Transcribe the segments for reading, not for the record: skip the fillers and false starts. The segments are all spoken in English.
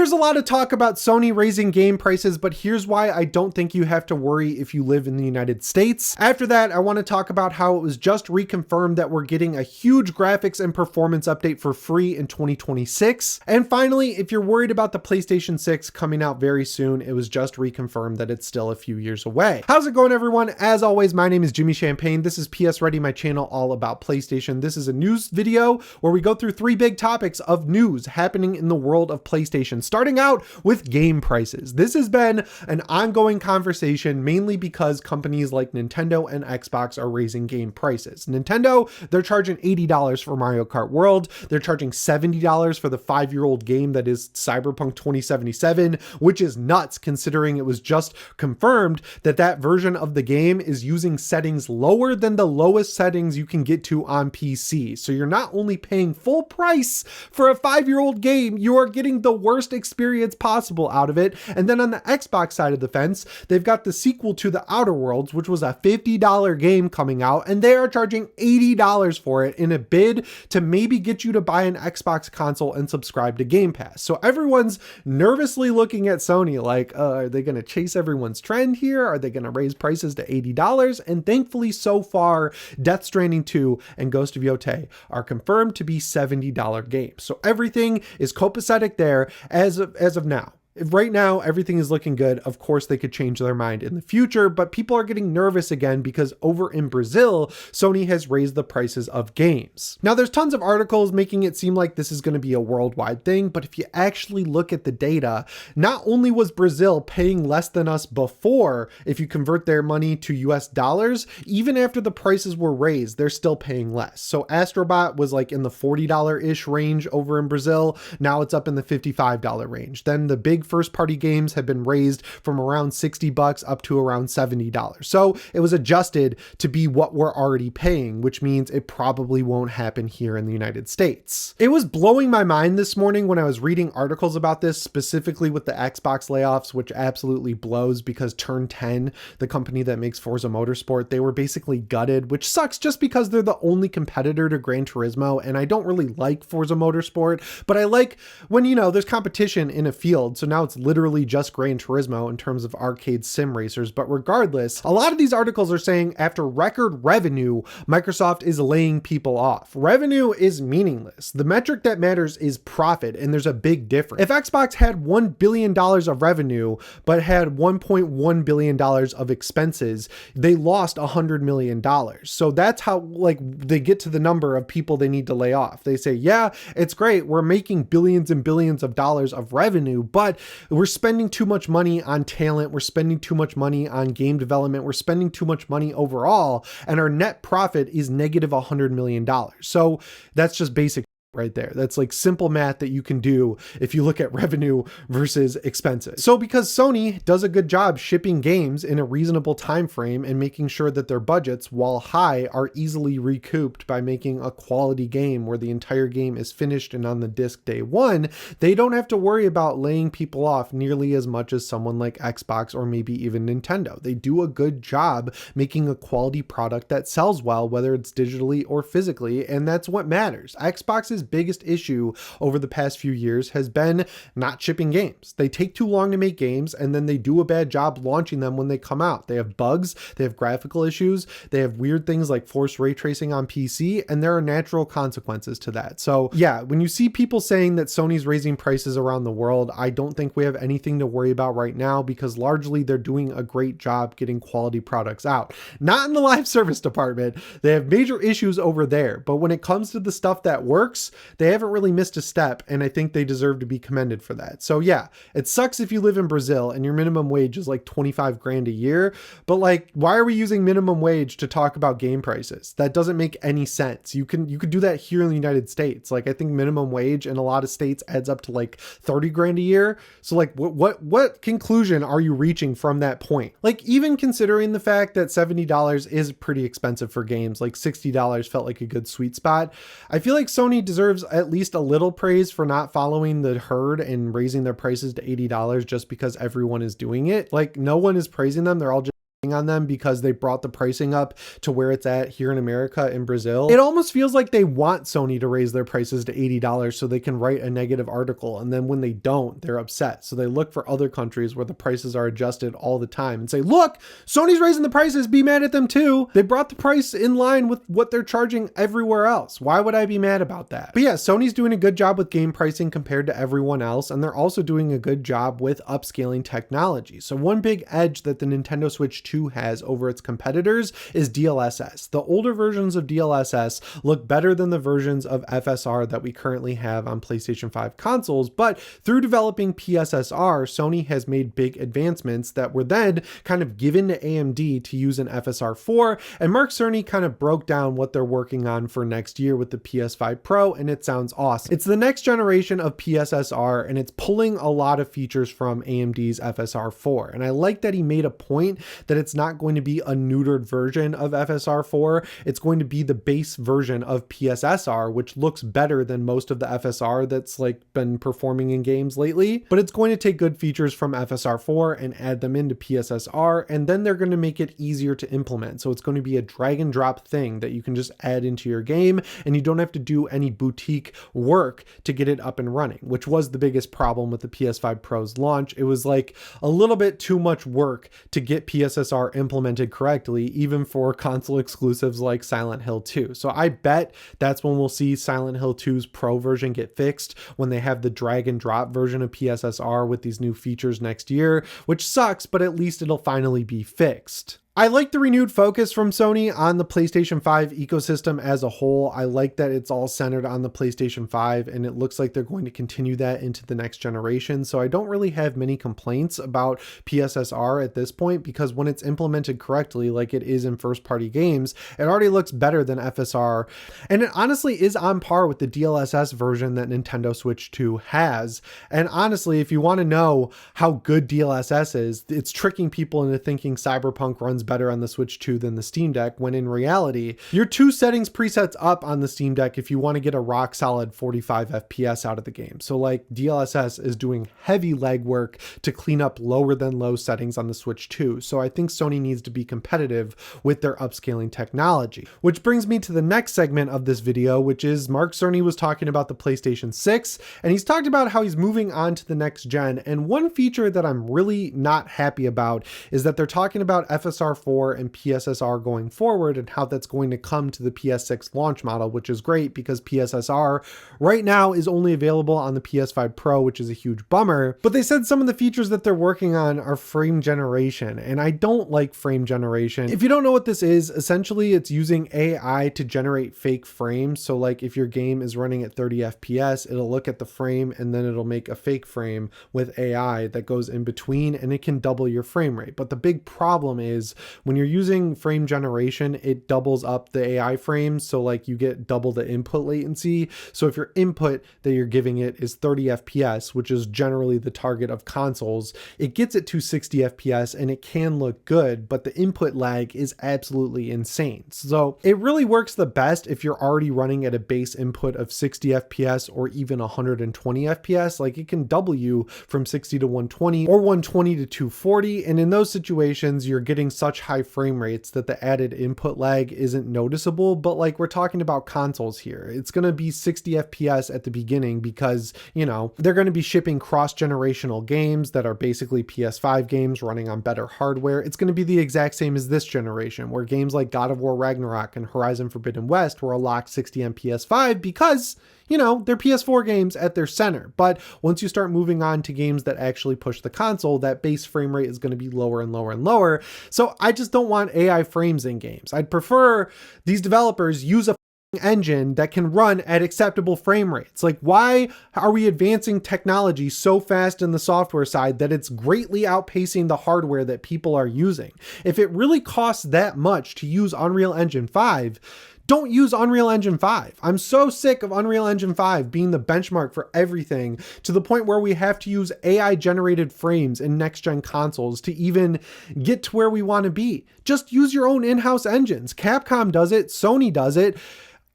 There's a lot of talk about Sony raising game prices, but here's why I don't think you have to worry if you live in the United States. After that, I want to talk about how it was just reconfirmed that we're getting a huge graphics and performance update for free in 2026. And finally, if you're worried about the PlayStation 6 coming out very soon, it was just reconfirmed that it's still a few years away. How's it going, everyone? As always, my name is Jimmy Champagne. This is PSReady, my channel all about PlayStation. This is a news video where we go through three big topics of news happening in the world of PlayStation, starting out with game prices. This has been an ongoing conversation, mainly because companies like Nintendo and Xbox are raising game prices. Nintendo, they're charging $80 for Mario Kart World. They're charging $70 for the 5-year-old game that is Cyberpunk 2077, which is nuts considering it was just confirmed that that version of the game is using settings lower than the lowest settings you can get to on PC. So you're not only paying full price for a 5-year-old game, you are getting the worst experience possible out of it. And then on the Xbox side of the fence, they've got the sequel to The Outer Worlds, which was a $50 game coming out, and they are charging $80 for it in a bid to maybe get you to buy an Xbox console and subscribe to Game Pass. So everyone's nervously looking at Sony like, are they going to chase everyone's trend here? Are they going to raise prices to $80? And thankfully, so far, Death Stranding 2 and Ghost of Yotei are confirmed to be $70 games. So everything is copacetic there as of now. Right now, everything is looking good. Of course, they could change their mind in the future, but people are getting nervous again because over in Brazil, Sony has raised the prices of games. Now, there's tons of articles making it seem like this is going to be a worldwide thing, but if you actually look at the data, not only was Brazil paying less than us before, if you convert their money to US dollars, even after the prices were raised, they're still paying less. So Astrobot was like in the $40-ish range over in Brazil. Now it's up in the $55 range. Then the big first party games have been raised from around $60 up to around $70. So it was adjusted to be what we're already paying, which means it probably won't happen here in the United States. It was blowing my mind this morning when I was reading articles about this, specifically with the Xbox layoffs, which absolutely blows because Turn 10, the company that makes Forza Motorsport, they were basically gutted, which sucks just because they're the only competitor to Gran Turismo. And I don't really like Forza Motorsport, but I like when, you know, there's competition in a field. So now it's literally just Gran Turismo in terms of arcade sim racers. But regardless, a lot of these articles are saying after record revenue, Microsoft is laying people off. Revenue is meaningless. The metric that matters is profit, and there's a big difference. If Xbox had $1 billion of revenue, but had $1.1 billion of expenses, they lost $100 million. So that's how like they get to the number of people they need to lay off. They say, yeah, it's great. We're making billions and billions of dollars of revenue, but we're spending too much money on talent. We're spending too much money on game development. We're spending too much money overall, and our net profit is negative $100 million. So that's just basic right there. That's like simple math that you can do if you look at revenue versus expenses. So because Sony does a good job shipping games in a reasonable time frame and making sure that their budgets, while high, are easily recouped by making a quality game where the entire game is finished and on the disc day one, they don't have to worry about laying people off nearly as much as someone like Xbox or maybe even Nintendo. They do a good job making a quality product that sells well, whether it's digitally or physically, and that's what matters. Xbox's biggest issue over the past few years has been not shipping games. They take too long to make games, and then they do a bad job launching them when they come out. They have bugs, they have graphical issues, they have weird things like forced ray tracing on PC, and there are natural consequences to that. So yeah, when you see people saying that Sony's raising prices around the world, I don't think we have anything to worry about right now because largely they're doing a great job getting quality products out. Not in the live service department. They have major issues over there, but when it comes to the stuff that works, they haven't really missed a step, and I think they deserve to be commended for that. So yeah, it sucks if you live in Brazil and your minimum wage is like 25 grand a year, but like, why are we using minimum wage to talk about game prices? That doesn't make any sense. You could do that here in the United States. Like, I think minimum wage in a lot of states adds up to like 30 grand a year. So like, what conclusion are you reaching from that point? Like, even considering the fact that $70 is pretty expensive for games, like $60 felt like a good sweet spot. I feel like Sony deserves at least a little praise for not following the herd and raising their prices to $80 just because everyone is doing it. Like, no one is praising them. They're all just on them because they brought the pricing up to where it's at here in America and Brazil. It almost feels like they want Sony to raise their prices to $80 so they can write a negative article, and then when they don't, they're upset. So they look for other countries where the prices are adjusted all the time and say, look, Sony's raising the prices, be mad at them too. They brought the price in line with what they're charging everywhere else. Why would I be mad about that? But yeah, Sony's doing a good job with game pricing compared to everyone else, and they're also doing a good job with upscaling technology. So one big edge that the Nintendo Switch 2 has over its competitors is DLSS. The older versions of DLSS look better than the versions of FSR that we currently have on PlayStation 5 consoles, but through developing PSSR, Sony has made big advancements that were then kind of given to AMD to use in FSR 4, and Mark Cerny kind of broke down what they're working on for next year with the PS5 Pro, and it sounds awesome. It's the next generation of PSSR, and it's pulling a lot of features from AMD's FSR 4, and I like that he made a point that it's not going to be a neutered version of FSR 4. It's going to be the base version of PSSR, which looks better than most of the FSR that's like been performing in games lately, but it's going to take good features from FSR 4 and add them into PSSR, and then they're going to make it easier to implement. So it's going to be a drag and drop thing that you can just add into your game, and you don't have to do any boutique work to get it up and running, which was the biggest problem with the PS5 Pro's launch. It was like a little bit too much work to get PSSR implemented correctly, even for console exclusives like Silent Hill 2. So I bet that's when we'll see Silent Hill 2's Pro version get fixed, when they have the drag and drop version of PSSR with these new features next year, which sucks, but at least it'll finally be fixed. I like the renewed focus from Sony on the PlayStation 5 ecosystem as a whole. I like that it's all centered on the PlayStation 5, and it looks like they're going to continue that into the next generation. So I don't really have many complaints about PSSR at this point, because when it's implemented correctly, like it is in first-party games, it already looks better than FSR. And it honestly is on par with the DLSS version that Nintendo Switch 2 has. And honestly, if you want to know how good DLSS is, it's tricking people into thinking Cyberpunk runs better on the Switch 2 than the Steam Deck, when in reality, your 2 settings presets up on the Steam Deck if you want to get a rock solid 45 FPS out of the game. So like DLSS is doing heavy legwork to clean up lower than low settings on the Switch 2. So I think Sony needs to be competitive with their upscaling technology. Which brings me to the next segment of this video, which is Mark Cerny was talking about the PlayStation 6, and he's talked about how he's moving on to the next gen. And one feature that I'm really not happy about is that they're talking about FSR 4 and PSSR going forward, and how that's going to come to the PS6 launch model, which is great because PSSR right now is only available on the PS5 Pro, which is a huge bummer. But they said some of the features that they're working on are frame generation, and I don't like frame generation. If you don't know what this is, essentially it's using AI to generate fake frames. So like if your game is running at 30 FPS, it'll look at the frame and then it'll make a fake frame with AI that goes in between, and it can double your frame rate. But the big problem is when you're using frame generation, it doubles up the AI frames. So like you get double the input latency. So if your input that you're giving it is 30 FPS, which is generally the target of consoles, it gets it to 60 FPS and it can look good, but the input lag is absolutely insane. So it really works the best if you're already running at a base input of 60 FPS or even 120 FPS. Like it can double you from 60 to 120 or 120 to 240. And in those situations, you're getting such high frame rates that the added input lag isn't noticeable. But like we're talking about consoles here, it's going to be 60 FPS at the beginning because, you know, they're going to be shipping cross-generational games that are basically PS5 games running on better hardware. It's going to be the exact same as this generation, where games like God of War Ragnarok and Horizon Forbidden West were locked 60 on PS5 because, you know, they're PS4 games at their center. But once you start moving on to games that actually push the console, that base frame rate is going to be lower and lower and lower. So I just don't want AI frames in games. I'd prefer these developers use a engine that can run at acceptable frame rates. Like, why are we advancing technology so fast in the software side that it's greatly outpacing the hardware that people are using? If it really costs that much to use Unreal Engine 5, don't use Unreal Engine 5. I'm so sick of Unreal Engine 5 being the benchmark for everything, to the point where we have to use AI generated frames in next gen consoles to even get to where we want to be. Just use your own in-house engines. Capcom does it, Sony does it.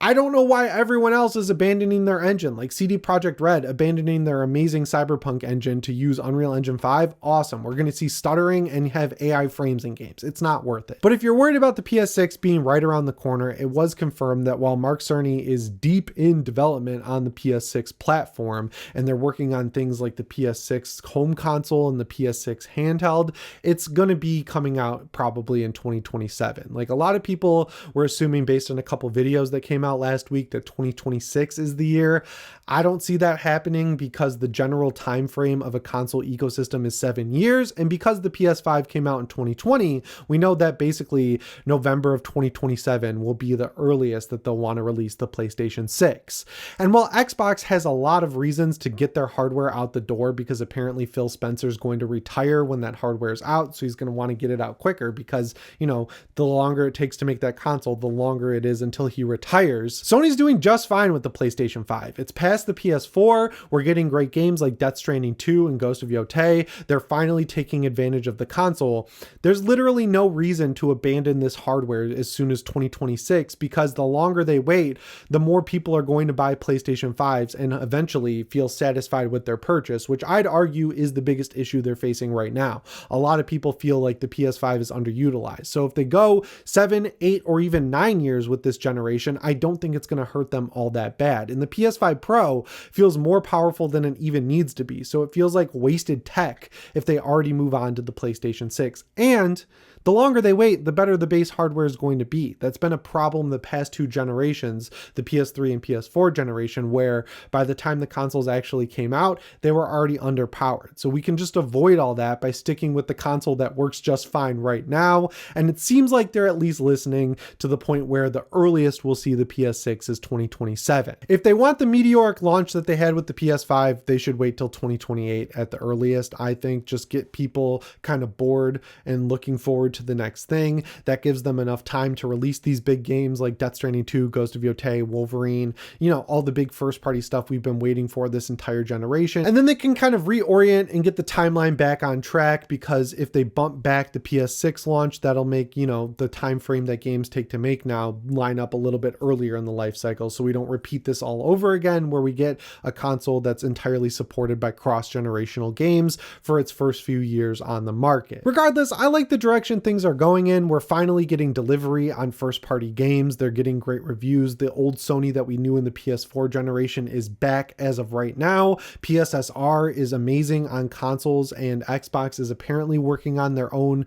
I don't know why everyone else is abandoning their engine, like CD Projekt Red abandoning their amazing Cyberpunk engine to use Unreal Engine 5. Awesome. We're going to see stuttering and have AI frames in games. It's not worth it. But if you're worried about the PS6 being right around the corner, it was confirmed that while Mark Cerny is deep in development on the PS6 platform, and they're working on things like the PS6 home console and the PS6 handheld, it's going to be coming out probably in 2027. Like a lot of people were assuming based on a couple videos that came out last week that 2026 is the year. I don't see that happening because the general time frame of a console ecosystem is 7 years, and because the PS5 came out in 2020, we know that basically November of 2027 will be the earliest that they'll want to release the PlayStation 6. And while Xbox has a lot of reasons to get their hardware out the door, because apparently Phil Spencer is going to retire when that hardware is out, so he's going to want to get it out quicker because, you know, the longer it takes to make that console, the longer it is until he retires. Sony's doing just fine with the PlayStation 5. It's past the PS4. We're getting great games like Death Stranding 2 and Ghost of Yotei. They're finally taking advantage of the console. There's literally no reason to abandon this hardware as soon as 2026, because the longer they wait, the more people are going to buy PlayStation 5s and eventually feel satisfied with their purchase, which I'd argue is the biggest issue they're facing right now. A lot of people feel like the PS5 is underutilized. So if they go 7, 8, or even 9 years with this generation, I don't think it's going to hurt them all that bad. And the PS5 Pro feels more powerful than it even needs to be. So it feels like wasted tech if they already move on to the PlayStation 6. And the longer they wait, the better the base hardware is going to be. That's been a problem the past 2 generations, the PS3 and PS4 generation, where by the time the consoles actually came out, they were already underpowered. So we can just avoid all that by sticking with the console that works just fine right now. And it seems like they're at least listening to the point where the earliest we'll see the PS6 is 2027. If they want the meteoric launch that they had with the PS5, they should wait till 2028 at the earliest. I think just get people kind of bored and looking forward to the next thing. That gives them enough time to release these big games like Death Stranding 2, Ghost of Yotei, Wolverine, you know, all the big first party stuff we've been waiting for this entire generation. And then they can kind of reorient and get the timeline back on track, because if they bump back the PS6 launch, that'll make, you know, the time frame that games take to make now line up a little bit earlier in the life cycle, so we don't repeat this all over again where we get a console that's entirely supported by cross-generational games for its first few years on the market. Regardless, I like the direction things are going in. We're finally getting delivery on first-party games. They're getting great reviews. The old Sony that we knew in the PS4 generation is back as of right now. PSSR is amazing on consoles, and Xbox is apparently working on their own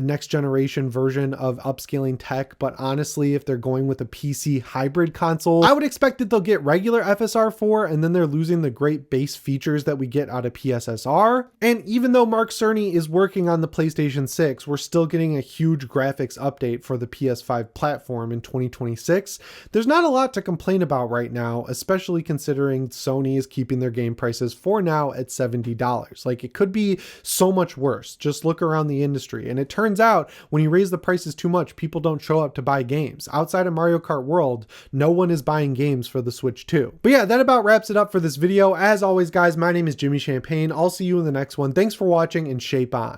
next generation version of upscaling tech. But honestly, if they're going with a PC hybrid console, I would expect that they'll get regular FSR4, and then they're losing the great base features that we get out of PSSR. And even though Mark Cerny is working on the PlayStation 6, we're still getting a huge graphics update for the PS5 platform in 2026. There's not a lot to complain about right now, especially considering Sony is keeping their game prices for now at $70. Like, it could be so much worse. Just look around the industry. And it turns out when you raise the prices too much, people don't show up to buy games. Outside of Mario Kart World, no one is buying games for the Switch 2. But yeah, that about wraps it up for this video. As always, guys, my name is Jimmy Champagne. I'll see you in the next one. Thanks for watching, and shape on.